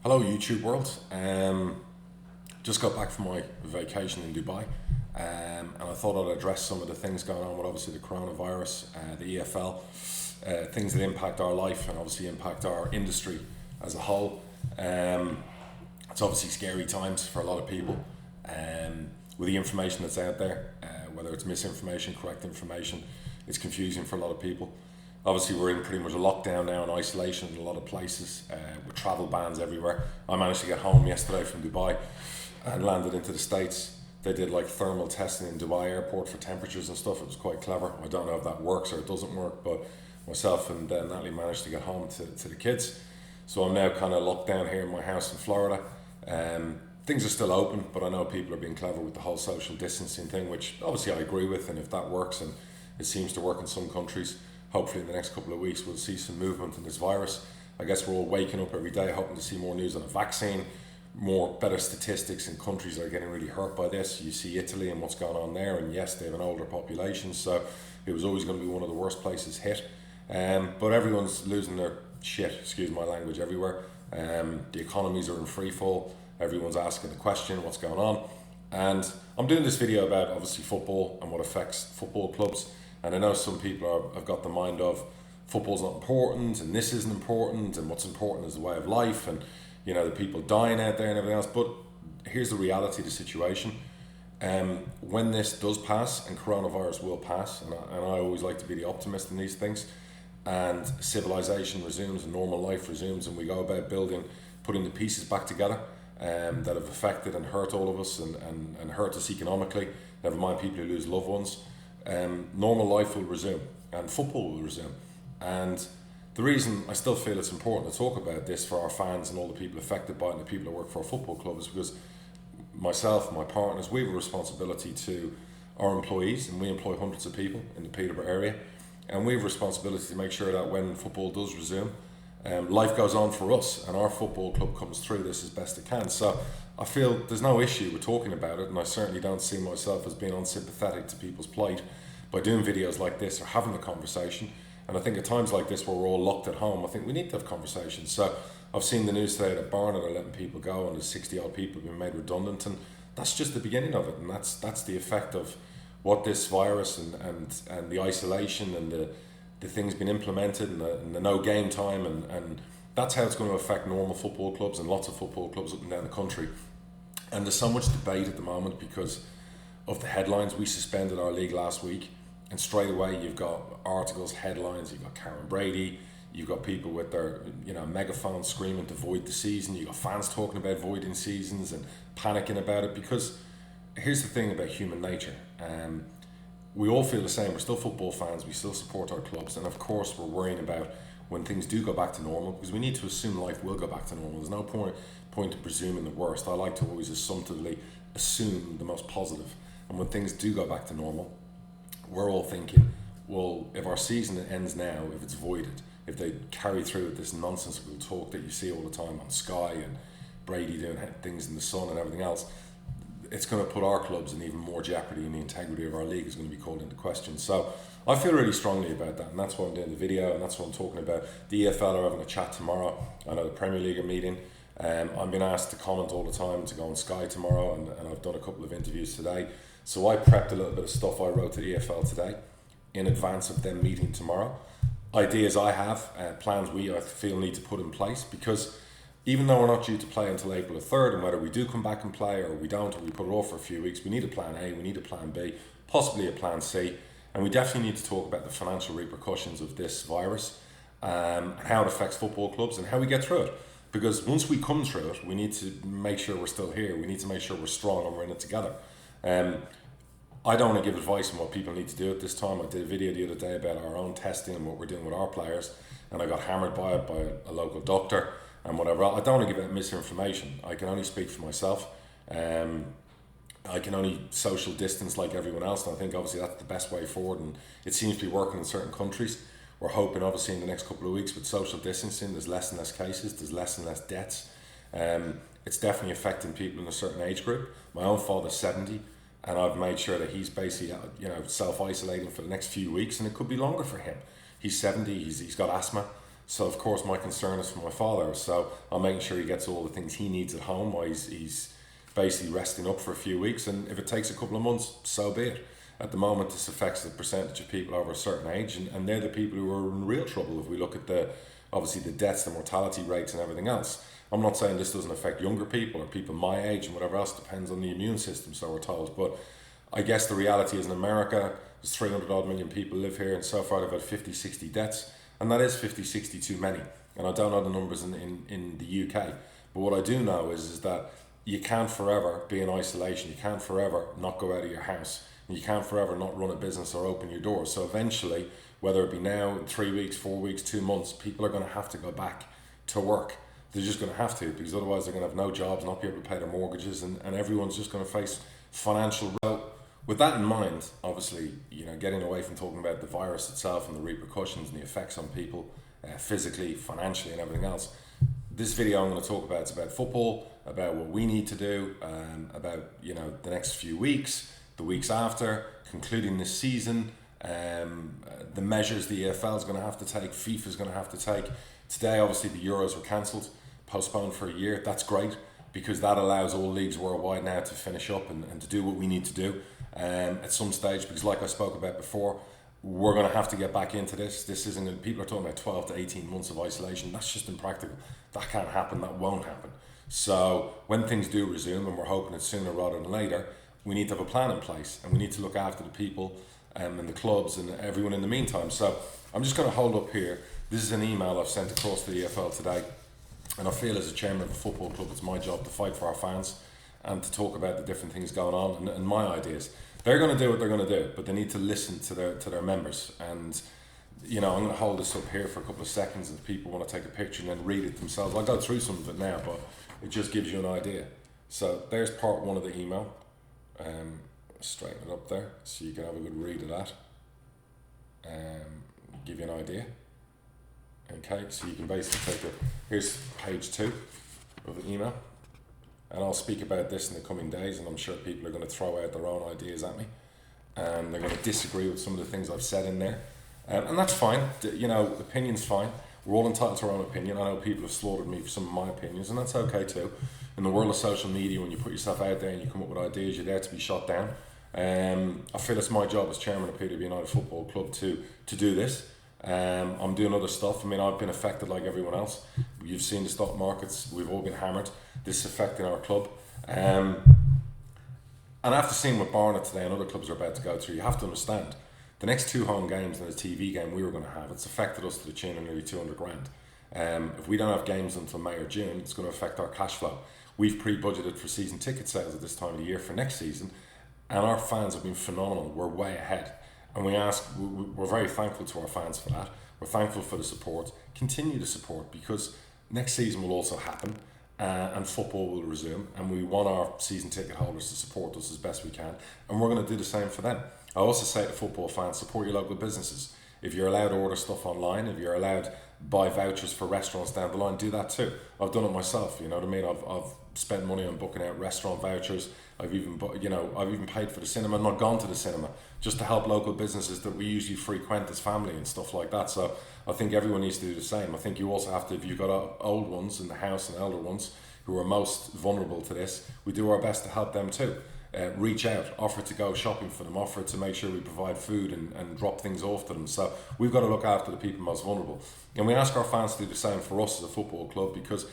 Hello YouTube world. Just got back from my vacation in Dubai, and I thought I'd address some of the things going on with obviously the coronavirus, the EFL, things that impact our life and obviously impact our industry as a whole. It's obviously scary times for a lot of people, with the information that's out there, whether it's misinformation, correct information, it's confusing for a lot of people. Obviously, we're in pretty much a lockdown now and isolation in a lot of places, with travel bans everywhere. I managed to get home yesterday from Dubai and landed into the States. They did like thermal testing in Dubai airport for temperatures and stuff. It was quite clever. I don't know if that works or it doesn't work, but myself and Natalie managed to get home to the kids. So I'm now kind of locked down here in my house in Florida. Things are still open, but I know people are being clever with the whole social distancing thing, which obviously I agree with. And if that works, and it seems to work in some countries, hopefully in the next couple of weeks we'll see some movement in this virus. I guess we're all waking up every day hoping to see more news on a vaccine, better statistics in countries that are getting really hurt by this. You see Italy and what's going on there, and yes, they have an older population, so it was always going to be one of the worst places hit. But everyone's losing their shit, excuse my language, everywhere. The economies are in free fall. Everyone's asking the question, what's going on? And I'm doing this video about obviously football and what affects football clubs. And I know some people have got the mind of football's not important and this isn't important and what's important is the way of life and the people dying out there and everything else. But here's the reality of the situation. When this does pass, and coronavirus will pass, and I always like to be the optimist in these things, and civilization resumes and normal life resumes and we go about putting the pieces back together that have affected and hurt all of us and hurt us economically, never mind people who lose loved ones. Normal life will resume and football will resume. And the reason I still feel it's important to talk about this for our fans and all the people affected by it and the people that work for a football club is because myself, my partners, we have a responsibility to our employees, and we employ hundreds of people in the Peterborough area, and we have a responsibility to make sure that when football does resume, life goes on for us and our football club comes through this as best it can. So I feel there's no issue with talking about it, and I certainly don't see myself as being unsympathetic to people's plight by doing videos like this or having the conversation. And I think at times like this where we're all locked at home, I think we need to have conversations. So I've seen the news today that Barnet are letting people go and there's 60 odd people being made redundant, and that's just the beginning of it, and that's the effect of what this virus and the isolation and the things being implemented and the no game time and that's how it's going to affect normal football clubs and lots of football clubs up and down the country. And there's so much debate at the moment because of the headlines. We suspended our league last week, and straight away you've got articles, headlines, you've got Karen Brady, you've got people with their megaphones screaming to void the season, you've got fans talking about voiding seasons and panicking about it. Because here's the thing about human nature, we all feel the same. We're still football fans, we still support our clubs, and of course we're worrying about when things do go back to normal, because we need to assume life will go back to normal. There's no point in presuming the worst. I like to always assumptively assume the most positive. And when things do go back to normal, we're all thinking, well, if our season ends now, if it's voided, if they carry through with this nonsensical talk that you see all the time on Sky and Brady doing things in the sun and everything else, it's going to put our clubs in even more jeopardy, and the integrity of our league is going to be called into question. So I feel really strongly about that, and that's why I'm doing the video, and that's what I'm talking about. The EFL are having a chat tomorrow. I know the Premier League are meeting. I'm being asked to comment all the time to go on Sky tomorrow, and I've done a couple of interviews today. So I prepped a little bit of stuff I wrote to the EFL today in advance of them meeting tomorrow. Ideas I have, plans I feel need to put in place, because even though we're not due to play until April the 3rd, and whether we do come back and play or we don't, or we put it off for a few weeks, we need a plan A, we need a plan B, possibly a plan C, and we definitely need to talk about the financial repercussions of this virus, how it affects football clubs and how we get through it. Because once we come through it, we need to make sure we're still here, we need to make sure we're strong and we're in it together. I don't want to give advice on what people need to do at this time. I did a video the other day about our own testing and what we're doing with our players, and I got hammered by it by a local doctor and whatever. I don't want to give out misinformation. I can only speak for myself. I can only social distance like everyone else, and I think obviously that's the best way forward, and it seems to be working in certain countries. We're hoping obviously in the next couple of weeks with social distancing, there's less and less cases, there's less and less deaths. It's definitely affecting people in a certain age group. My own father's 70, and I've made sure that he's basically self-isolating for the next few weeks, and it could be longer for him. He's 70, he's got asthma, So of course my concern is for my father. So I'm making sure he gets all the things he needs at home while he's basically resting up for a few weeks. And if it takes a couple of months, so be it. At the moment, this affects the percentage of people over a certain age, and they're the people who are in real trouble if we look at obviously the deaths, the mortality rates and everything else. I'm not saying this doesn't affect younger people or people my age and whatever else, depends on the immune system, so we're told. But I guess the reality is in America, there's 300 odd million people live here, and so far they've had 50, 60 deaths, and that is 50, 60 too many. And I don't know the numbers in the UK, but what I do know is that you can't forever be in isolation, you can't forever not go out of your house, and you can't forever not run a business or open your doors. So eventually, whether it be now, 3 weeks, 4 weeks, 2 months, people are going to have to go back to work. They're just going to have to, because otherwise they're going to have no jobs, not be able to pay their mortgages, and everyone's just going to face financial. With that in mind, obviously, getting away from talking about the virus itself and the repercussions and the effects on people physically, financially, and everything else, this video I'm going to talk about is about football, about what we need to do, about the next few weeks, the weeks after, concluding this season, the measures the EFL is going to have to take, FIFA is going to have to take. Today, obviously, the Euros were cancelled, postponed for a year. That's great, because that allows all leagues worldwide now to finish up and to do what we need to do at some stage, because like I spoke about before, we're going to have to get back into this. This isn't going to, people are talking about 12 to 18 months of isolation. That's just impractical. That can't happen. That won't happen. So when things do resume, and we're hoping it's sooner rather than later, we need to have a plan in place, and we need to look after the people and the clubs and everyone in the meantime. So I'm just going to hold up here. This is an email I've sent across to the EFL today, and I feel as a chairman of a football club, it's my job to fight for our fans and to talk about the different things going on and my ideas. They're going to do what they're going to do, but they need to listen to their members. And I'm going to hold this up here for a couple of seconds, and if people want to take a picture and then read it themselves, I'll go through some of it now, but it just gives you an idea. So there's part one of the email. Straighten it up there so you can have a good read of that. Give you an idea. Okay, so you can basically here's page 2 of the email, and I'll speak about this in the coming days, and I'm sure people are going to throw out their own ideas at me, and they're going to disagree with some of the things I've said in there, and that's fine. Opinion's fine. We're all entitled to our own opinion. I know people have slaughtered me for some of my opinions, and that's okay too. In the world of social media, when you put yourself out there and you come up with ideas, you're there to be shot down. I feel it's my job as chairman of PWB United Football Club to do this. I'm doing other stuff. I mean, I've been affected like everyone else. You've seen the stock markets. We've all been hammered. This is affecting our club. And after seeing what Barnet today and other clubs are about to go through, you have to understand the next 2 home games and the TV game we were going to have, it's affected us to the tune of nearly 200 grand. If we don't have games until May or June, it's going to affect our cash flow. We've pre-budgeted for season ticket sales at this time of the year for next season, and our fans have been phenomenal. We're way ahead, and we're very thankful to our fans for that. We're thankful for the support. Continue to support, because next season will also happen, and football will resume, and we want our season ticket holders to support us as best we can, and we're going to do the same for them. I also say to football fans, support your local businesses. If you're allowed to order stuff online, if you're allowed to buy vouchers for restaurants down the line, do that too. I've done it myself, you know what I mean? I've spent money on booking out restaurant vouchers. I've even paid for the cinema, not gone to the cinema, just to help local businesses that we usually frequent as family and stuff like that. So I think everyone needs to do the same. I think you also have to, if you've got old ones in the house and elder ones who are most vulnerable to this, we do our best to help them too. Reach out, offer to go shopping for them, offer to make sure we provide food and drop things off to them. So we've got to look after the people most vulnerable. And we ask our fans to do the same for us as a football club, because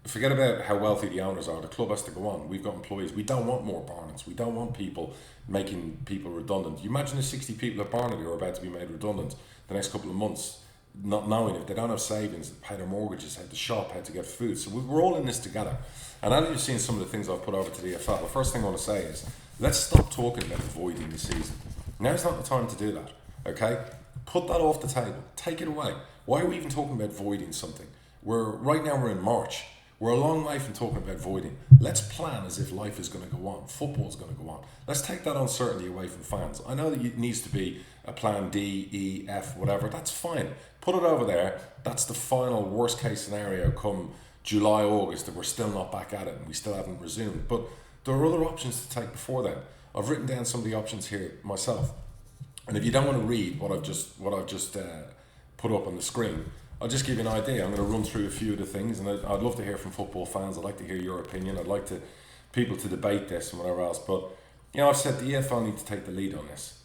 forget about how wealthy the owners are. The club has to go on. We've got employees. We don't want more Barnets. We don't want people making people redundant. You imagine the 60 people at Barnet who are about to be made redundant the next couple of months, not knowing if they don't have savings, pay their mortgages, how to shop, how to get food. So we're all in this together. And now that you've seen some of the things I've put over to the EFL, the first thing I want to say is, let's stop talking about avoiding the season. Now's not the time to do that, okay? Put that off the table. Take it away. Why are we even talking about voiding something? Right now we're in March. We're a long way from talking about voiding. Let's plan as if life is going to go on. Football's going to go on. Let's take that uncertainty away from fans. I know that it needs to be a plan D, E, F, whatever. That's fine. Put it over there. That's the final worst case scenario come July, August, that we're still not back at it and we still haven't resumed. But there are other options to take before then. I've written down some of the options here myself. And if you don't want to read what I've just put up on the screen, I'll just give you an idea. I'm going to run through a few of the things, and I'd love to hear from football fans. I'd like to hear your opinion. I'd like people to debate this and whatever else. But I've said the EFL need to take the lead on this.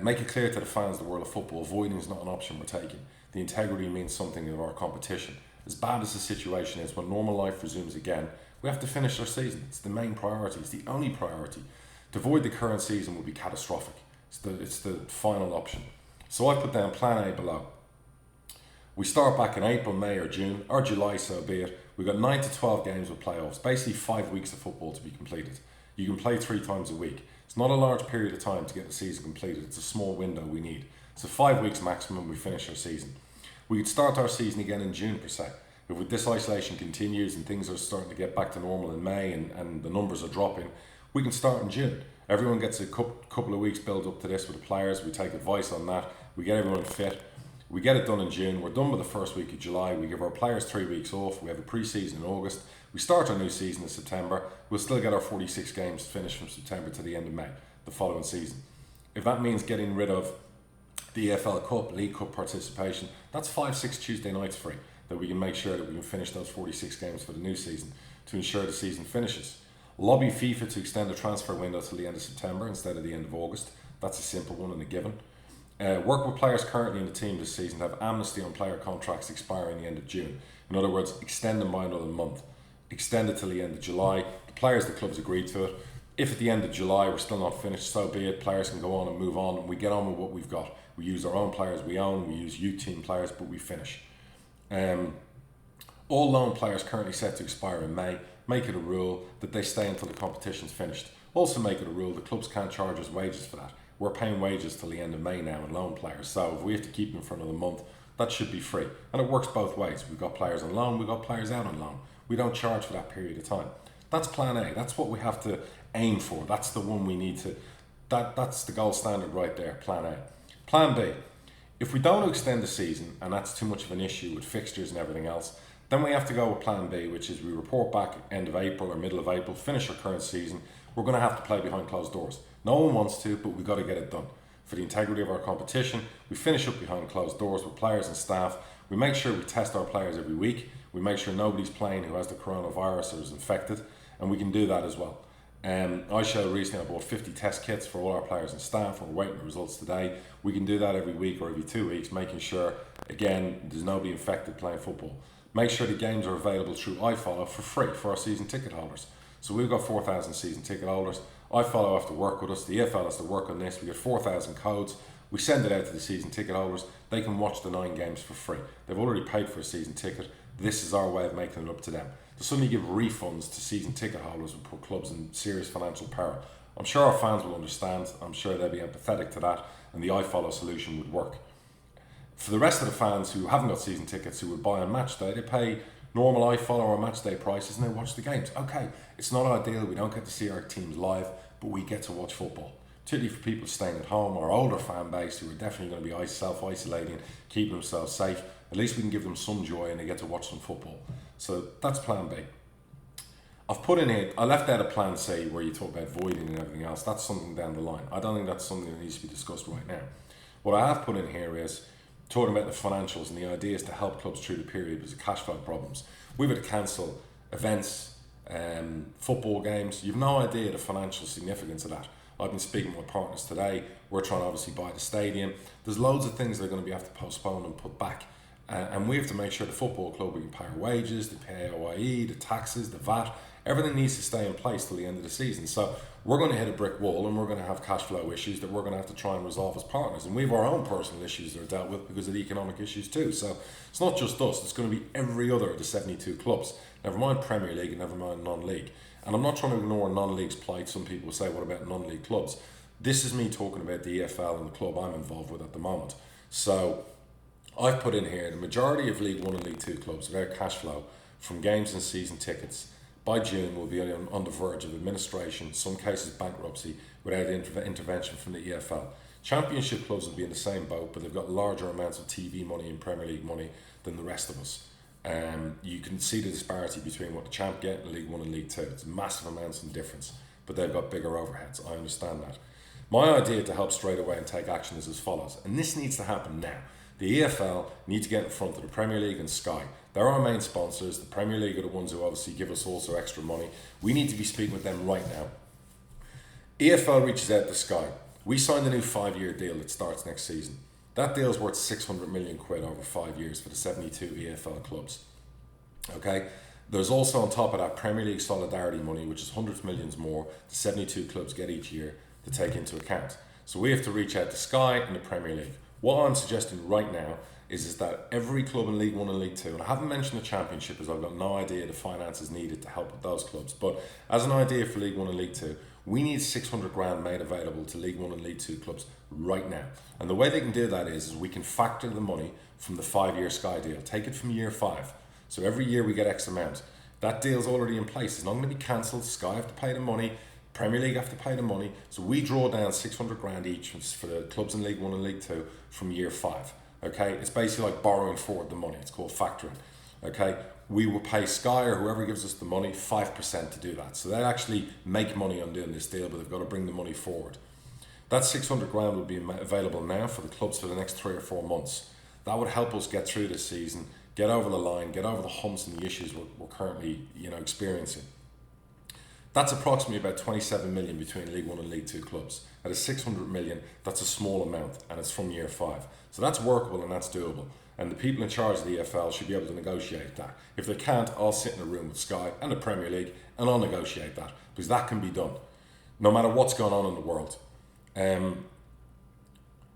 Make it clear to the fans of the world of football, avoiding is not an option we're taking. The integrity means something of our competition. As bad as the situation is, when normal life resumes again, we have to finish our season. It's the main priority. It's the only priority. To avoid the current season would be catastrophic. It's the final option. So I put down plan A below. We start back in April, May or June, or July, so be it. We've got 9 to 12 games with playoffs, basically 5 weeks of football to be completed. You can play 3 times a week. It's not a large period of time to get the season completed. It's a small window we need. So 5 weeks maximum, we finish our season. We could start our season again in June per se. If this isolation continues and things are starting to get back to normal in May and the numbers are dropping, we can start in June. Everyone gets a couple of weeks build up to this with the players. We take advice on that. We get everyone fit. We get it done in June. We're done with the first week of July. We give our players 3 weeks off. We have a pre-season in August. We start our new season in September. We'll still get our 46 games finished from September to the end of May, the following season. If that means getting rid of the EFL Cup, League Cup participation, that's 5-6 Tuesday nights free that we can make sure that we can finish those 46 games for the new season to ensure the season finishes. Lobby FIFA to extend the transfer window till the end of September instead of the end of August. That's a simple one and a given. Work with players currently in the team this season to have amnesty on player contracts expiring the end of June. In other words, extend them by another month. Extend it till the end of July. The players, the clubs agreed to it. If at the end of July we're still not finished, so be it. Players can go on and move on, and we get on with what we've got. We use our own players we own, we use youth team players, but we finish. All loan players currently set to expire in May. Make it a rule that they stay until the competition's finished. Also make it a rule that clubs can't charge us wages for that. We're paying wages till the end of May now in loan players, so if we have to keep them for another month, that should be free. And it works both ways. We've got players on loan, we've got players out on loan. We don't charge for that period of time. That's plan A. That's what we have to aim for. That's the one we need to, that's the gold standard right there, plan A. Plan B, if we don't extend the season, and that's too much of an issue with fixtures and everything else, then we have to go with plan B, which is we report back end of April or middle of April, finish our current season. We're going to have to play behind closed doors. No one wants to, but we've got to get it done. For the integrity of our competition, we finish up behind closed doors with players and staff. We make sure we test our players every week. We make sure nobody's playing who has the coronavirus or is infected, and we can do that as well. I showed recently I bought 50 test kits for all our players and staff. We're waiting for results today. We can do that every week or every 2 weeks, making sure, again, there's nobody infected playing football. Make sure the games are available through iFollow for free for our season ticket holders. So we've got 4,000 season ticket holders. iFollow have to work with us. The EFL has to work on this. We get 4,000 codes. We send it out to the season ticket holders. They can watch the 9 games for free. They've already paid for a season ticket. This is our way of making it up to them. To suddenly give refunds to season ticket holders would put clubs in serious financial peril. I'm sure our fans will understand. I'm sure they'll be empathetic to that, and the iFollow solution would work. For the rest of the fans who haven't got season tickets, who would buy on match day, they pay normal iFollow or match day prices and they watch the games. Okay, it's not ideal. We don't get to see our teams live, but we get to watch football. Particularly for people staying at home, our older fan base who are definitely going to be self-isolating, keeping themselves safe. At least we can give them some joy and they get to watch some football. So that's plan B. I've put in here, I left out a plan C where you talk about voiding and everything else. That's something down the line. I don't think that's something that needs to be discussed right now. What I have put in here is talking about the financials, and the idea is to help clubs through the period because of cash flow problems. We've had to cancel events, football games. You've no idea the financial significance of that. I've been speaking with partners today. We're trying to obviously buy the stadium. There's loads of things that are going to be have to postpone and put back. And we have to make sure the football club, we can pay our wages, the PAYE, the taxes, the VAT, everything needs to stay in place till the end of the season. So we're going to hit a brick wall and we're going to have cash flow issues that we're going to have to try and resolve as partners. And we have our own personal issues that are dealt with because of the economic issues too. So it's not just us, it's going to be every other of the 72 clubs. Never mind Premier League and never mind non-league. And I'm not trying to ignore non-league's plight. Some people say, what about non-league clubs? This is me talking about the EFL and the club I'm involved with at the moment. So I've put in here the majority of League 1 and League 2 clubs, their cash flow from games and season tickets by June will be on the verge of administration, some cases bankruptcy, without intervention from the EFL. Championship clubs will be in the same boat, but they've got larger amounts of TV money and Premier League money than the rest of us. You can see the disparity between what the champ get in League 1 and League 2. It's massive amounts in difference, but they've got bigger overheads. I understand that. My idea to help straight away and take action is as follows, and this needs to happen now. The EFL need to get in front of the Premier League and Sky. They're our main sponsors. The Premier League are the ones who obviously give us also extra money. We need to be speaking with them right now. EFL reaches out to Sky. We signed a new 5-year deal that starts next season. That deal is worth 600 million quid over 5 years for the 72 EFL clubs. Okay? There's also on top of that Premier League solidarity money, which is hundreds of millions more the 72 clubs get each year to take into account. So we have to reach out to Sky and the Premier League. What I'm suggesting right now is that every club in League 1 and League 2, and I haven't mentioned the Championship as I've got no idea the finances needed to help with those clubs, but as an idea for League 1 and League 2, we need 600 grand made available to League 1 and League 2 clubs right now. And the way they can do that is we can factor the money from the 5-year Sky deal, take it from year 5. So every year we get X amount. That deal's already in place. It's not going to be cancelled. Sky have to pay the money. Premier League have to pay the money. So we draw down 600 grand each for the clubs in League 1 and League 2 from year 5. Okay? It's basically like borrowing forward the money. It's called factoring. Okay? We will pay Sky or whoever gives us the money 5% to do that. So they actually make money on doing this deal, but they've got to bring the money forward. That 600 grand would be available now for the clubs for the next 3 or 4 months. That would help us get through this season, get over the line, get over the humps and the issues we're currently experiencing. That's approximately about 27 million between League 1 and League 2 clubs. At a 600 million, that's a small amount, and it's from year 5. So that's workable and that's doable. And the people in charge of the EFL should be able to negotiate that. If they can't, I'll sit in a room with Sky and the Premier League and I'll negotiate that, because that can be done, no matter what's going on in the world.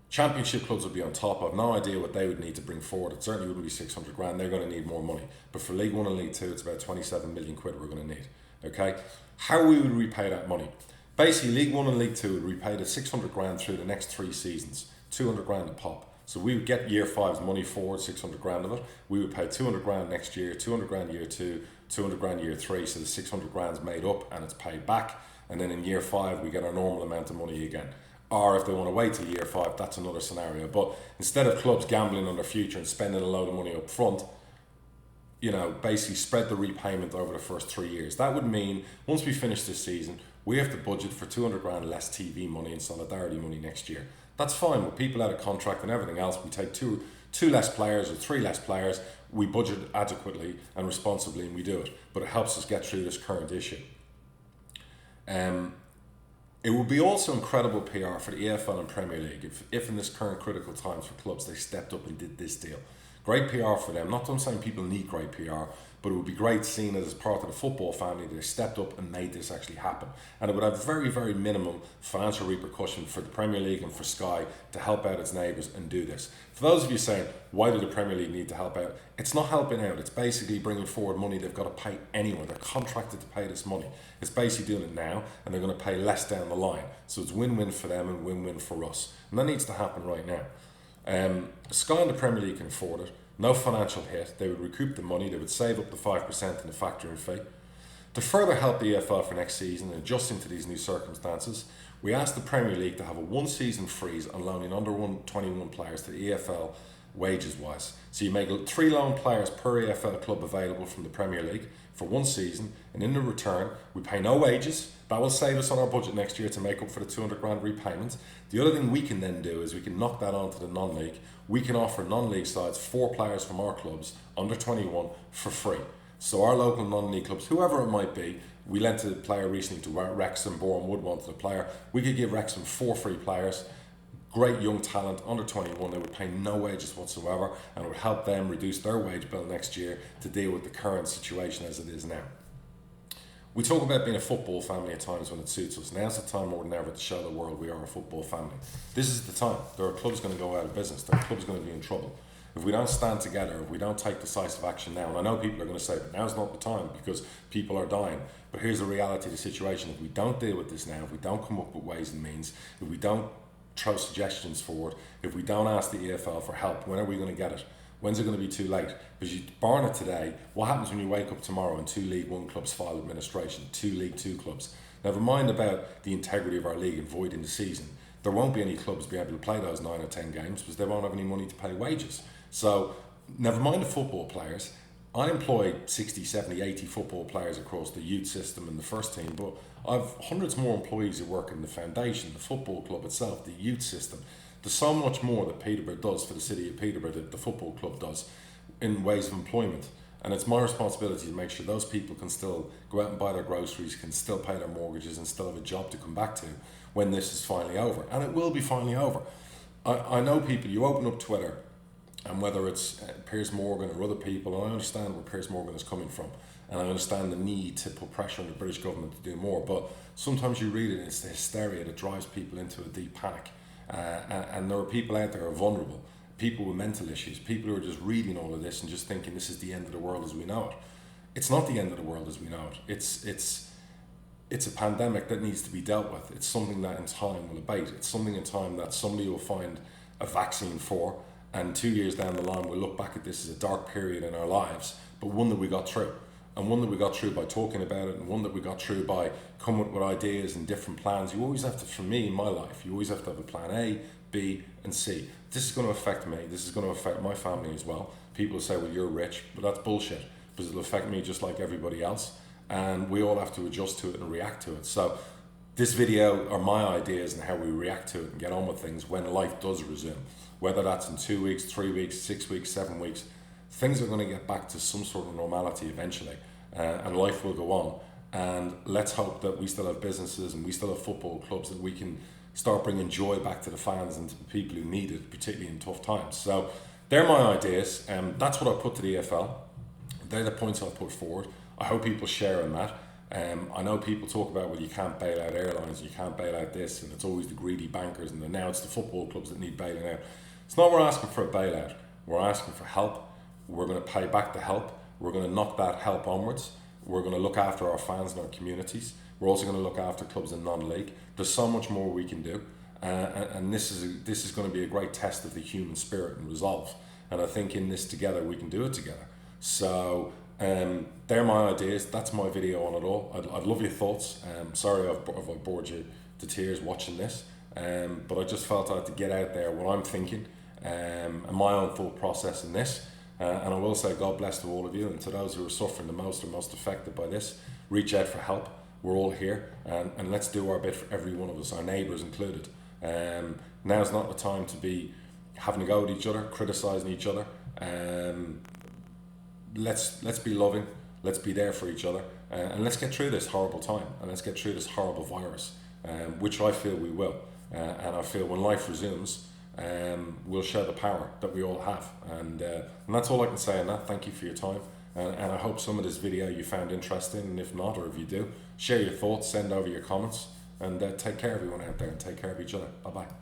Championship clubs would be on top. I've no idea what they would need to bring forward. It certainly wouldn't be 600 grand. They're going to need more money. But for League 1 and League 2, it's about 27 million quid we're going to need. Okay? How we would repay that money? Basically, League 1 and League 2 would repay the 600 grand through the next 3 seasons, 200 grand a pop. So we would get year 5's money forward, 600 grand of it. We would pay 200 grand next year, 200 grand year 2, 200 grand year 3. So the 600 grand's made up and it's paid back. And then in year 5, we get our normal amount of money again. Or if they want to wait till year 5, that's another scenario. But instead of clubs gambling on their future and spending a load of money up front, basically spread the repayment over the first 3 years. That would mean once we finish this season, we have to budget for 200 grand less TV money and solidarity money next year. That's fine. With people out of contract and everything else, we take two less players or 3 less players, we budget adequately and responsibly and we do it. But it helps us get through this current issue. It would be also incredible PR for the EFL and Premier League if in this current critical times for clubs they stepped up and did this deal. Great PR for them. Not that I'm saying people need great PR, but it would be great seeing it as part of the football family that they stepped up and made this actually happen. And it would have very, very minimum financial repercussion for the Premier League and for Sky to help out its neighbours and do this. For those of you saying, why do the Premier League need to help out? It's not helping out. It's basically bringing forward money they've got to pay anyway. They're contracted to pay this money. It's basically doing it now, and they're going to pay less down the line. So it's win-win for them and win-win for us. And that needs to happen right now. Sky and the Premier League can afford it. No financial hit. They would recoup the money. They would save up the 5% in the factoring fee. To further help the EFL for next season and adjusting to these new circumstances, we asked the Premier League to have a 1-season freeze on loaning under 21 players to the EFL wages wise. So you make 3 loan players per EFL club available from the Premier League for 1 season, and in the return we pay no wages. That will save us on our budget next year to make up for the 200 grand repayment. The other thing we can then do is we can knock that onto the non-league. We can offer non-league sides 4 players from our clubs under 21 for free. So our local non-league clubs, whoever it might be, we lent a player recently to Wrexham. Boreham Wood wanted a player. We could give Wrexham 4 free players. Great young talent under 21. They would pay no wages whatsoever, and it would help them reduce their wage bill next year to deal with the current situation as it is now. We talk about being a football family at times when it suits us. Now's the time more than ever to show the world we are a football family. This is the time. There are clubs going to go out of business. There are clubs going to be in trouble. If we don't stand together, if we don't take decisive action now, and I know people are going to say, but now's not the time because people are dying. But here's the reality of the situation. If we don't deal with this now, if we don't come up with ways and means, if we don't throw suggestions forward, if we don't ask the EFL for help, when are we going to get it? When's it going to be too late? Because you barn it today, what happens when you wake up tomorrow and 2 League 1 clubs file administration, 2 League 2 clubs? Never mind about the integrity of our league and voiding the season. There won't be any clubs be able to play those 9 or 10 games because they won't have any money to pay wages. So never mind the football players. I employ 60, 70, 80 football players across the youth system and the first team, but I've hundreds more employees who work in the foundation, the football club itself, the youth system, There's so much more that Peterborough does for the city of Peterborough that the football club does in ways of employment. And it's my responsibility to make sure those people can still go out and buy their groceries, can still pay their mortgages and still have a job to come back to when this is finally over. And it will be finally over. I know people, you open up Twitter, and whether it's Piers Morgan or other people, and I understand where Piers Morgan is coming from, and I understand the need to put pressure on the British government to do more, but sometimes you read it and it's the hysteria that drives people into a deep panic. And there are people out there who are vulnerable, people with mental issues, people who are just reading all of this and just thinking this is the end of the world as we know it. It's not the end of the world as we know it. It's a pandemic that needs to be dealt with. It's something that in time will abate. It's something in time that somebody will find a vaccine for, and 2 years down the line we'll look back at this as a dark period in our lives, but one that we got through. And one that we got through by talking about it, and one that we got through by coming up with ideas and different plans. You always have to, for me in my life, you always have to have a plan A, B and C. This is going to affect me, this is going to affect my family as well. People say, well, you're rich, but that's bullshit, because it'll affect me just like everybody else. And we all have to adjust to it and react to it. So this video are my ideas and how we react to it and get on with things when life does resume. Whether that's in 2 weeks, 3 weeks, 6 weeks, 7 weeks, things are going to get back to some sort of normality eventually, and life will go on. And let's hope that we still have businesses and we still have football clubs that we can start bringing joy back to the fans and to the people who need it, particularly in tough times. So they're my ideas, and that's what I put to the EFL. They're the points I put forward. I hope people share in that. I know people talk about, well, you can't bail out airlines, you can't bail out this, and it's always the greedy bankers, and then now it's the football clubs that need bailing out. It's not we're asking for a bailout. We're asking for help. We're going to pay back the help. We're going to knock that help onwards. We're going to look after our fans and our communities. We're also going to look after clubs in non-league. There's so much more we can do, and this is going to be a great test of the human spirit and resolve. And I think in this together we can do it together. So they're my ideas. That's my video on it all. I'd love your thoughts. Sorry I've bored you to tears watching this, but I just felt I had to get out there what I'm thinking and my own thought process in this. And I will say God bless to all of you, and to those who are suffering the most or most affected by this, reach out for help. We're all here, and let's do our bit for every one of us, our neighbours included. Now's not the time to be having a go at each other, criticising each other. Let's be loving, let's be there for each other, and let's get through this horrible time, and let's get through this horrible virus, which I feel we will. And I feel when life resumes, we'll show the power that we all have, and that's all I can say on that. Thank you for your time, and I hope some of this video you found interesting, and if not, or if you do, share your thoughts, send over your comments, and take care everyone out there, and take care of each other. Bye bye.